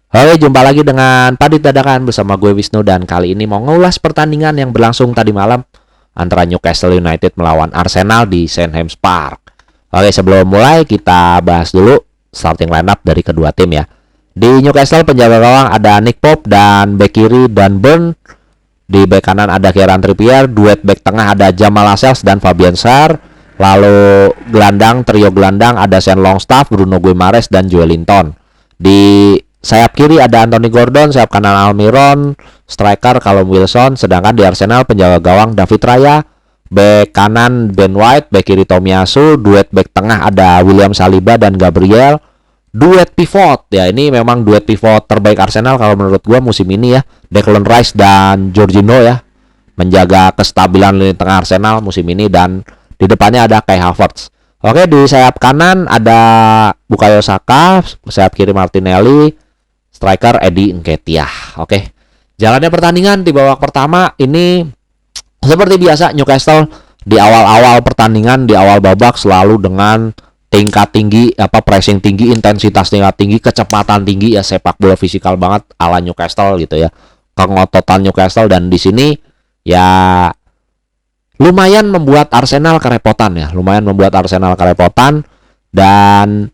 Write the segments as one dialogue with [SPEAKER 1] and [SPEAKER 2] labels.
[SPEAKER 1] Oke, jumpa lagi dengan Padit Dadakan bersama gue Wisnu dan kali ini mau ngulas pertandingan yang berlangsung tadi malam antara Newcastle United melawan Arsenal di St. James Park. Oke, sebelum mulai kita bahas dulu starting lineup dari kedua tim ya. Di Newcastle penjaga gawang ada Nick Pope dan bek kiri Dan Burn. Di bek kanan ada Kieran Trippier, duet bek tengah ada Jamal Lascelles dan Fabian Schär. Lalu trio gelandang ada Shane Longstaff, Bruno Guimaraes dan Joelinton. Di sayap kiri ada Anthony Gordon, sayap kanan Almiron, striker Callum Wilson, sedangkan di Arsenal penjaga gawang David Raya, bek kanan Ben White, bek kiri Tomiyasu, duet bek tengah ada William Saliba dan Gabriel, duet pivot ya ini memang duet pivot terbaik Arsenal kalau menurut gua musim ini ya, Declan Rice dan Jorginho ya, menjaga kestabilan lini tengah Arsenal musim ini, dan di depannya ada Kai Havertz. Oke, di sayap kanan ada Bukayo Saka, sayap kiri Martinelli, striker Eddie Nketiah. Oke, jalannya pertandingan di babak pertama ini seperti biasa Newcastle di awal-awal pertandingan, di awal babak selalu dengan tingkat tinggi, pressing tinggi, intensitas tingkat tinggi, kecepatan tinggi ya, sepak bola fisikal banget ala Newcastle gitu ya. Kengototan Newcastle, dan di sini ya lumayan membuat Arsenal kerepotan ya, dan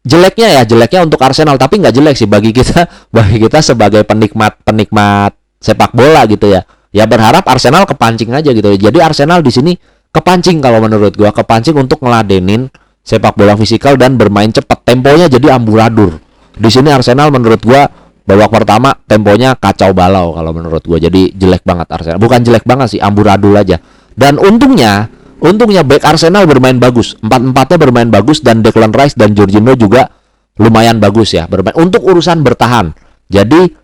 [SPEAKER 1] jeleknya untuk Arsenal, tapi nggak jelek sih bagi kita sebagai penikmat sepak bola gitu ya. Ya berharap Arsenal kepancing aja gitu. Jadi Arsenal di sini kepancing, kalau menurut gua kepancing untuk ngeladenin sepak bola fisikal dan bermain cepat. Temponya jadi amburadul. Di sini Arsenal menurut gua babak pertama temponya kacau balau kalau menurut gua. Jadi jelek banget Arsenal. Bukan jelek banget sih, amburadul aja. Dan untungnya back Arsenal bermain bagus. Empat-empatnya bermain bagus, dan Declan Rice dan Jorginho juga lumayan bagus ya bermain untuk urusan bertahan. Jadi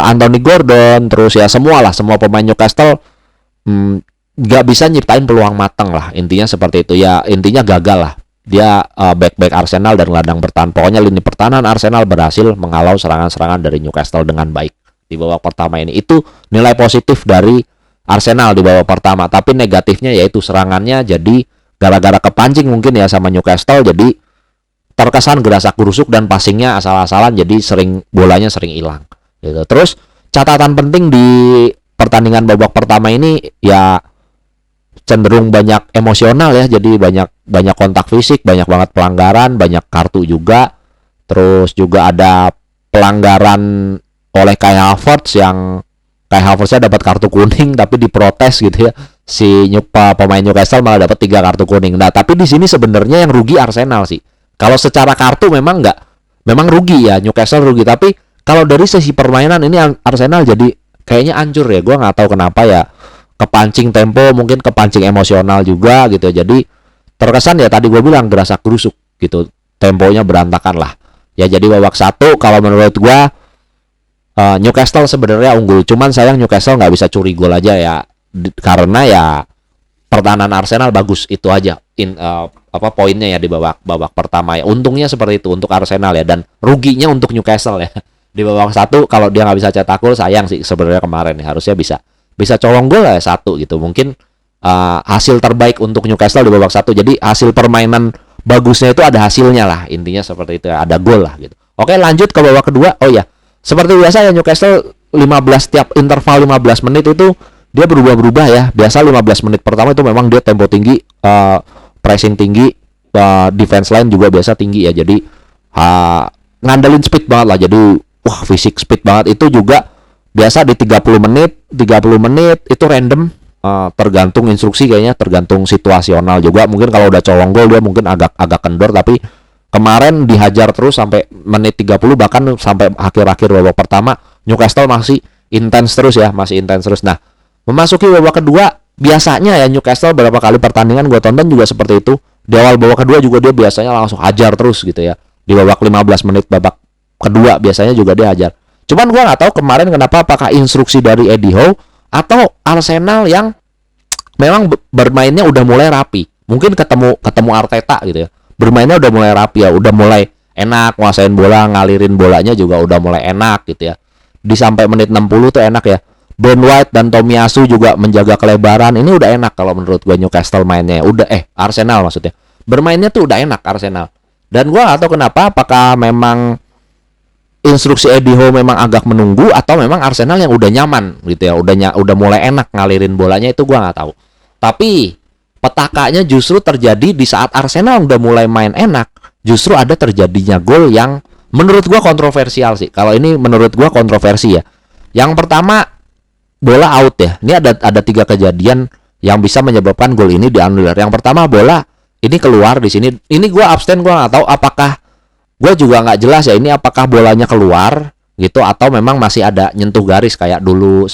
[SPEAKER 1] Anthony Gordon terus ya semua pemain Newcastle nggak bisa nyiptain peluang matang lah, intinya seperti itu ya, intinya gagal lah dia back Arsenal dan gelandang bertahan. Pokoknya lini pertahanan Arsenal berhasil menghalau serangan-serangan dari Newcastle dengan baik di babak pertama ini. Itu nilai positif dari Arsenal di babak pertama, tapi negatifnya yaitu serangannya jadi gara-gara kepancing mungkin ya sama Newcastle, jadi terkesan gerasak gerusuk dan passingnya asal-asalan, jadi bolanya sering hilang gitu. Terus catatan penting di pertandingan babak pertama ini ya cenderung banyak emosional ya, jadi banyak kontak fisik, banyak banget pelanggaran, banyak kartu juga. Terus juga ada pelanggaran oleh Kai Havertznya dapat kartu kuning tapi diprotes gitu ya. Pemain Newcastle malah dapat 3 kartu kuning. Nah, tapi di sini sebenarnya yang rugi Arsenal sih. Kalau secara kartu memang rugi ya, Newcastle rugi, tapi kalau dari sisi permainan ini Arsenal jadi kayaknya hancur ya. Gue nggak tahu kenapa ya, kepancing tempo, mungkin kepancing emosional juga gitu. Jadi terkesan ya tadi gue bilang gerasak gerusuk gitu, temponya berantakan lah ya. Jadi babak 1 kalau menurut gue Newcastle sebenarnya unggul, cuman sayang Newcastle nggak bisa curi gol aja ya, karena ya pertahanan Arsenal bagus, itu aja poinnya ya di babak pertama ya. Untungnya seperti itu untuk Arsenal ya, dan ruginya untuk Newcastle ya di babak 1. Kalau dia nggak bisa cetak gol, sayang sih sebenarnya kemarin ya, harusnya bisa colong gol ya 1 gitu. Mungkin hasil terbaik untuk Newcastle di babak 1. Jadi hasil permainan bagusnya itu ada hasilnya lah, intinya seperti itu ya, ada gol lah gitu. Oke, lanjut ke babak kedua. Oh ya, seperti biasa ya Newcastle 15 tiap interval 15 menit itu dia berubah-berubah ya. Biasa 15 menit pertama itu memang dia tempo tinggi, pressing tinggi, defense line juga biasa tinggi ya. Jadi ngandelin speed banget lah. Jadi fisik speed banget. Itu juga biasa di 30 menit itu random, tergantung instruksi kayaknya, tergantung situasional juga. Mungkin kalau udah colong gol dia mungkin agak kendor, tapi kemarin dihajar terus sampai menit 30, bahkan sampai akhir-akhir babak pertama Newcastle masih intens terus. Nah, memasuki babak kedua biasanya ya Newcastle beberapa kali pertandingan gue tonton juga seperti itu. Di awal babak kedua juga dia biasanya langsung hajar terus gitu ya. Di babak 15 menit babak kedua biasanya juga dia hajar. Cuman gue nggak tahu kemarin kenapa, apakah instruksi dari Eddie Howe atau Arsenal yang memang bermainnya udah mulai rapi. Mungkin ketemu Arteta gitu ya, bermainnya udah mulai rapi ya, udah mulai enak nguasain bola, ngalirin bolanya juga udah mulai enak gitu ya. Di sampai menit 60 tuh enak ya. Ben White dan Tomiyasu juga menjaga kelebaran. Ini udah enak kalau menurut gue Newcastle mainnya. Arsenal maksudnya. Bermainnya tuh udah enak Arsenal. Dan gue gak tahu kenapa, apakah memang instruksi Eddie Howe memang agak menunggu atau memang Arsenal yang udah nyaman gitu ya, udah mulai enak ngalirin bolanya, itu gua nggak tahu. Tapi petakanya justru terjadi di saat Arsenal udah mulai main enak, justru ada terjadinya gol yang menurut gua kontroversial sih. Kalau ini menurut gua kontroversi ya. Yang pertama, bola out ya. Ini ada 3 kejadian yang bisa menyebabkan gol ini dianulir. Yang pertama, bola ini keluar di sini. Ini gua abstain, gua nggak tahu apakah, gua juga nggak jelas ya ini apakah bolanya keluar gitu atau memang masih ada nyentuh garis kayak dulu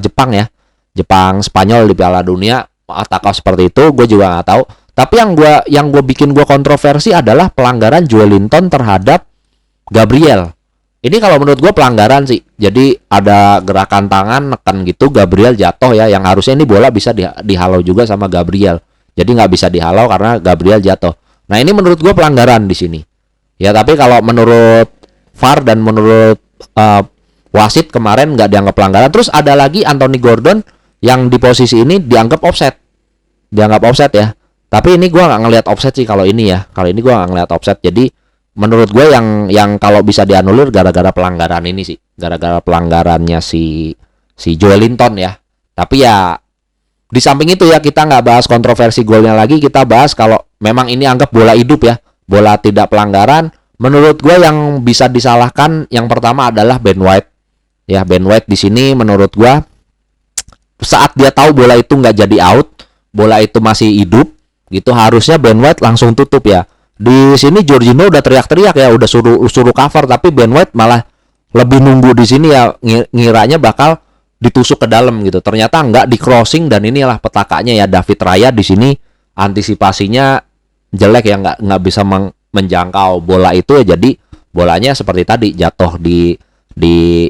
[SPEAKER 1] Jepang ya. Jepang Spanyol di Piala Dunia, atau seperti itu, gue juga nggak tahu. Tapi yang gue bikin gue kontroversi adalah pelanggaran Joelinton terhadap Gabriel. Ini kalau menurut gue pelanggaran sih. Jadi ada gerakan tangan neken gitu, Gabriel jatuh ya. Yang harusnya ini bola bisa dihalau juga sama Gabriel. Jadi nggak bisa dihalau karena Gabriel jatuh. Nah ini menurut gue pelanggaran di sini. Ya tapi kalau menurut VAR dan menurut wasit kemarin nggak dianggap pelanggaran. Terus ada lagi Anthony Gordon yang di posisi ini dianggap offset. Dianggap offset ya. Tapi ini gue nggak ngelihat offset sih kalau ini ya. Kalau ini gue nggak ngelihat offset. Jadi menurut gue yang kalau bisa dianulir gara-gara pelanggaran ini sih. Gara-gara pelanggarannya si Joelinton ya. Tapi ya di samping itu ya kita nggak bahas kontroversi golnya lagi. Kita bahas kalau memang ini anggap bola hidup ya. Bola tidak pelanggaran. Menurut gue yang bisa disalahkan yang pertama adalah Ben White. Ya Ben White di sini menurut gue saat dia tahu bola itu nggak jadi out, bola itu masih hidup, gitu harusnya Ben White langsung tutup ya. Di sini Jorginho udah teriak-teriak ya, udah suruh cover, tapi Ben White malah lebih nunggu di sini ya, ngiranya bakal ditusuk ke dalam gitu. Ternyata nggak, di crossing, dan inilah petakanya ya David Raya di sini antisipasinya jelek ya, nggak bisa menjangkau bola itu ya, jadi bolanya seperti tadi jatuh di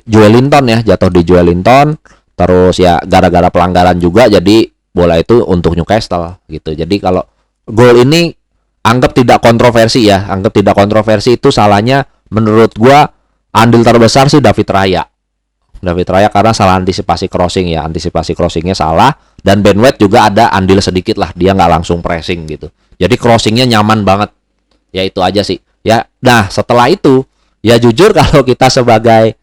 [SPEAKER 1] Joelinton ya, jatuh di Joelinton. Terus ya gara-gara pelanggaran juga jadi bola itu untuk Newcastle gitu. Jadi kalau gol ini anggap tidak kontroversi ya, anggap tidak kontroversi, itu salahnya menurut gua andil terbesar sih David Raya. David Raya karena salah antisipasi crossing ya, antisipasi crossingnya salah, dan Ben White juga ada andil sedikit lah, dia nggak langsung pressing gitu. Jadi crossingnya nyaman banget. Ya itu aja sih. Ya, nah setelah itu ya jujur kalau kita sebagai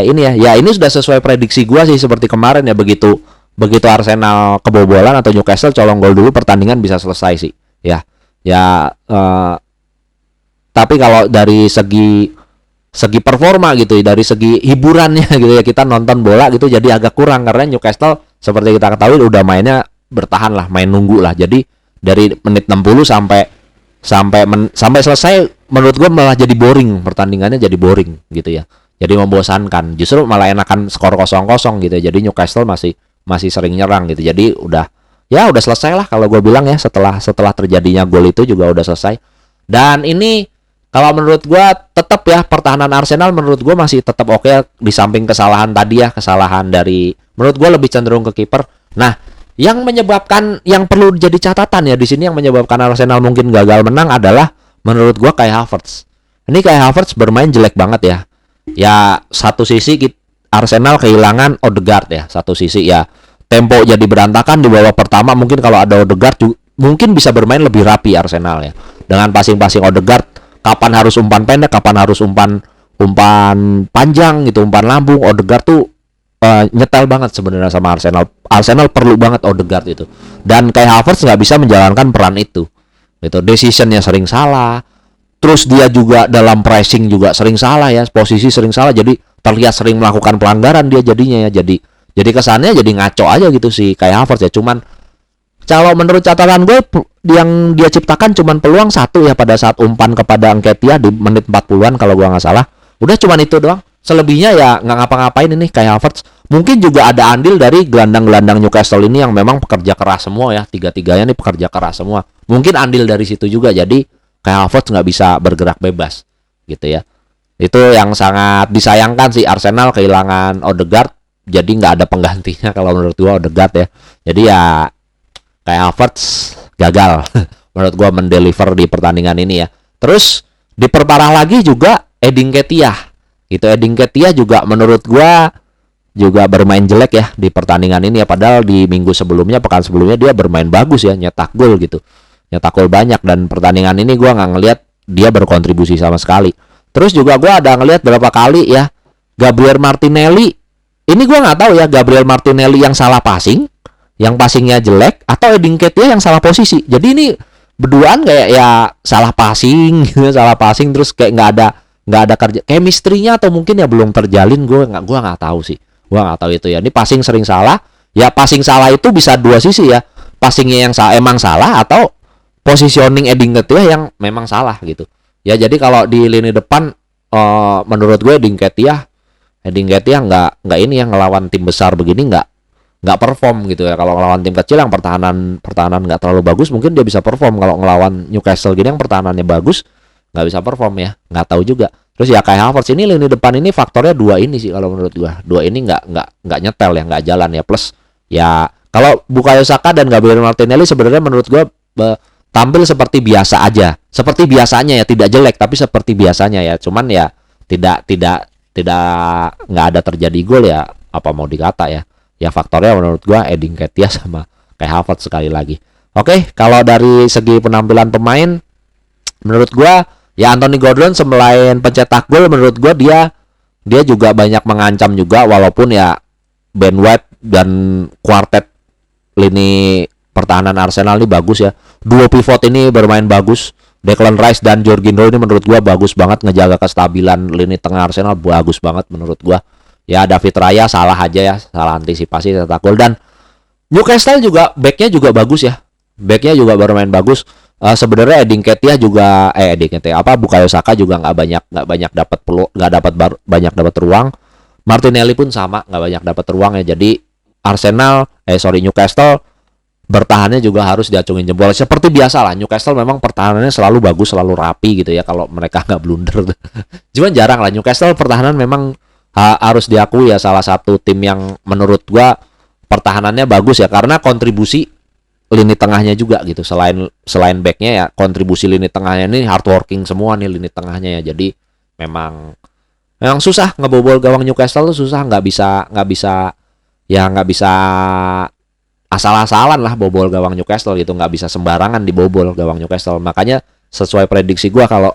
[SPEAKER 1] ini ya ini sudah sesuai prediksi gua sih, seperti kemarin ya, begitu Arsenal kebobolan atau Newcastle colong gol dulu, pertandingan bisa selesai sih ya. Tapi kalau dari segi performa gitu, dari segi hiburannya gitu ya, kita nonton bola gitu jadi agak kurang karena Newcastle seperti kita ketahui udah mainnya bertahan lah, main nunggu lah. Jadi dari menit 60 sampai selesai menurut gua malah jadi boring, pertandingannya jadi boring gitu ya. Jadi membosankan. Justru malah enakan skor 0-0 gitu. Jadi Newcastle masih sering nyerang gitu. Jadi udah selesai lah kalau gue bilang ya, setelah terjadinya gol itu juga udah selesai. Dan ini kalau menurut gue tetap ya, pertahanan Arsenal menurut gue masih tetap oke, di samping kesalahan tadi ya, kesalahan dari menurut gue lebih cenderung ke kiper. Nah, yang perlu jadi catatan ya di sini, yang menyebabkan Arsenal mungkin gagal menang adalah menurut gue Kai Havertz. Ini Kai Havertz bermain jelek banget ya. Ya satu sisi Arsenal kehilangan Odegaard ya, satu sisi ya tempo jadi berantakan di babak pertama. Mungkin kalau ada Odegaard mungkin bisa bermain lebih rapi Arsenal ya, dengan passing Odegaard, kapan harus umpan pendek, kapan harus umpan panjang gitu, umpan lambung. Odegaard tuh nyetel banget sebenarnya sama Arsenal perlu banget Odegaard itu, dan Kai Havertz nggak bisa menjalankan peran itu gitu. Decisionnya sering salah. Terus dia juga dalam pressing juga sering salah ya, posisi sering salah, jadi terlihat sering melakukan pelanggaran dia jadinya ya. Jadi kesannya jadi ngaco aja gitu sih kayak Havertz ya. Cuman kalau menurut catatan gue yang dia ciptakan cuman peluang satu ya, pada saat umpan kepada Nketiah di menit 40-an kalau gue nggak salah. Udah cuman itu doang. Selebihnya ya nggak ngapa-ngapain ini kayak Havertz. Mungkin juga ada andil dari gelandang-gelandang Newcastle ini yang memang pekerja keras semua ya. Tiga-tiganya nih pekerja keras semua. Mungkin andil dari situ juga, jadi kayak Havertz nggak bisa bergerak bebas gitu ya. Itu yang sangat disayangkan sih, Arsenal kehilangan Odegaard, jadi nggak ada penggantinya kalau menurut gua Odegaard ya. Jadi ya kayak Havertz gagal menurut gua mendeliver di pertandingan ini ya. Terus diperparah lagi juga Eddie Nketiah gitu. Eddie Nketiah juga menurut gua juga bermain jelek ya di pertandingan ini ya, padahal di pekan sebelumnya dia bermain bagus ya, nyetak gol gitu. Nyetak gol banyak, dan pertandingan ini gue nggak ngelihat dia berkontribusi sama sekali. Terus juga gue ada ngelihat berapa kali ya Gabriel Martinelli. Ini gue nggak tahu ya Gabriel Martinelli yang salah passing, yang passingnya jelek, atau Edin Ketia yang salah posisi. Jadi ini berduaan kayak ya salah passing, salah passing terus kayak nggak ada kerja chemistry-nya atau mungkin ya belum terjalin. Gue nggak tahu sih. Gue nggak tahu itu ya. Ini passing sering salah. Ya passing salah itu bisa dua sisi ya. Passingnya yang emang salah atau positioning Edin Ketia yang memang salah gitu. Ya jadi kalau di lini depan menurut gue Edin Ketia nggak ini yang ngelawan tim besar begini nggak perform gitu ya. Kalau ngelawan tim kecil yang pertahanan nggak terlalu bagus mungkin dia bisa perform. Kalau ngelawan Newcastle gini yang pertahanannya bagus nggak bisa perform ya, nggak tahu juga. Terus ya Kai Havertz ini lini depan ini faktornya dua ini sih kalau menurut gua. Dua ini nggak nyetel ya, nggak jalan ya. Plus ya kalau Bukayo Saka dan Gabriel Martinelli sebenarnya menurut gua tampil seperti biasa aja. Seperti biasanya ya, tidak jelek tapi seperti biasanya ya. Cuman ya tidak nggak ada terjadi gol ya, apa mau dikata ya. Ya faktornya menurut gua Edin Ketia sama Kai Havertz sekali lagi. Oke, kalau dari segi penampilan pemain menurut gua ya Anthony Gordon selain pencetak gol menurut gua dia juga banyak mengancam juga, walaupun ya Ben White dan kuartet lini pertahanan Arsenal ini bagus ya. Duo pivot ini bermain bagus. Declan Rice dan Jorginho ini menurut gua bagus banget ngejaga kestabilan lini tengah Arsenal, bagus banget menurut gua. Ya David Raya salah aja ya, salah antisipasi cetak gol. Dan Newcastle juga backnya juga bagus ya. Backnya juga bermain bagus. Sebenarnya Edin Ketia juga Bukayo Saka juga nggak banyak dapat banyak dapat ruang. Martinelli pun sama nggak banyak dapat ruang ya. Jadi Newcastle bertahannya juga harus diacungin jempol. Seperti biasa lah, Newcastle memang pertahanannya selalu bagus, selalu rapi gitu ya kalau mereka nggak blunder. Cuman jarang lah Newcastle pertahanan memang harus diakui ya salah satu tim yang menurut gua pertahanannya bagus ya, karena kontribusi lini tengahnya juga gitu. Selain backnya ya kontribusi lini tengahnya ini hardworking semua nih lini tengahnya ya. Jadi memang susah ngebobol gawang Newcastle tuh, susah, nggak bisa asal-asalan lah bobol gawang Newcastle gitu, nggak bisa sembarangan dibobol gawang Newcastle. Makanya sesuai prediksi gua kalau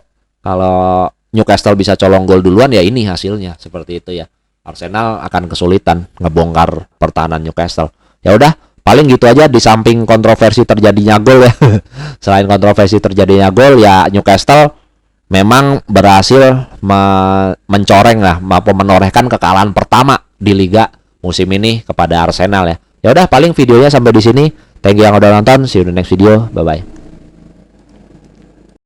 [SPEAKER 1] Newcastle bisa colong gol duluan ya ini hasilnya seperti itu ya. Arsenal akan kesulitan ngebongkar pertahanan Newcastle. Ya udah, paling gitu aja di samping kontroversi terjadinya gol ya. Selain kontroversi terjadinya gol ya Newcastle memang berhasil mencoreng lah, menorehkan kekalahan pertama di liga musim ini kepada Arsenal ya. Ya udah, paling videonya sampai di sini. Thank you yang udah nonton. See you in the next video. Bye bye.